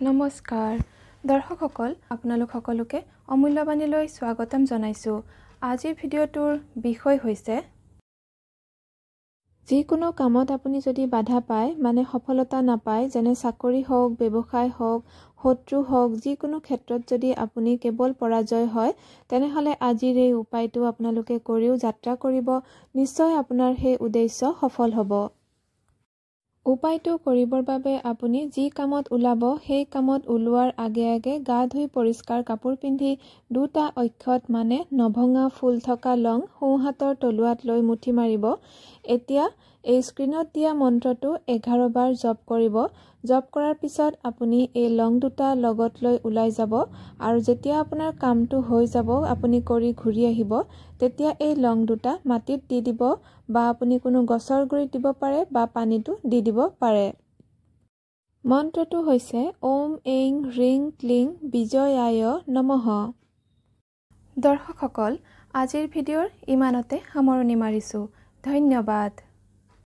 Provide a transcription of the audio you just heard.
নমস্কাৰ দৰ্শকসকল আপোনালোক সকলোকে অমূল্যবাণীলৈ স্বাগতম জনাইছো। আজিৰ ভিডিঅ'টোৰ বিষয় হৈছে যিকোনো কামত আপুনি যদি বাধা পায় মানে সফলতা নাপায় যেনে চাকৰি হওক ব্যৱসায় হওক শত্ৰু হওক যিকোনো ক্ষেত্ৰত যদি আপুনি কেৱল পৰাজয় হয় তেনেহলে আজিৰ এই উপায়টো আপোনালোকে কৰিও যাত্ৰা কৰিব নিশ্চয় আপোনাৰ সেই উদ্দেশ্য সফল হ'ব। উপায়টো কৰিবৰ বাবে আপুনি যি কামত ওলাব সেই কামত ওলোৱাৰ আগে গা ধুই পৰিষ্কাৰ কাপোৰ পিন্ধি দুটা অক্ষত মানে নভঙা ফুল থকা লং সোঁহাতৰ তলুৱাত লৈ মুঠি মাৰিব। এতিয়া এই স্ক্ৰীনত দিয়া মন্ত্ৰটো 11 বাৰ জপ কৰিব। জপ কৰাৰ পিছত আপুনি এই লং দুটা লগত লৈ ওলাই যাব আৰু যেতিয়া আপোনাৰ কামটো হৈ যাব আপুনি কৰি ঘূৰি আহিব তেতিয়া এই লং দুটা মাটিত দি দিব বা আপুনি কোনো গছৰ গুৰিত দিব পাৰে বা পানীটো দি দিব পাৰে। মন্ত্ৰটো হৈছে ওম এইং হ্ৰিং ক্লিং বিজয়ায় নমঃ। দৰ্শকসকল আজিৰ ভিডিঅ'ৰ ইমানতে সামৰণি মাৰিছো। ধন্যবাদ।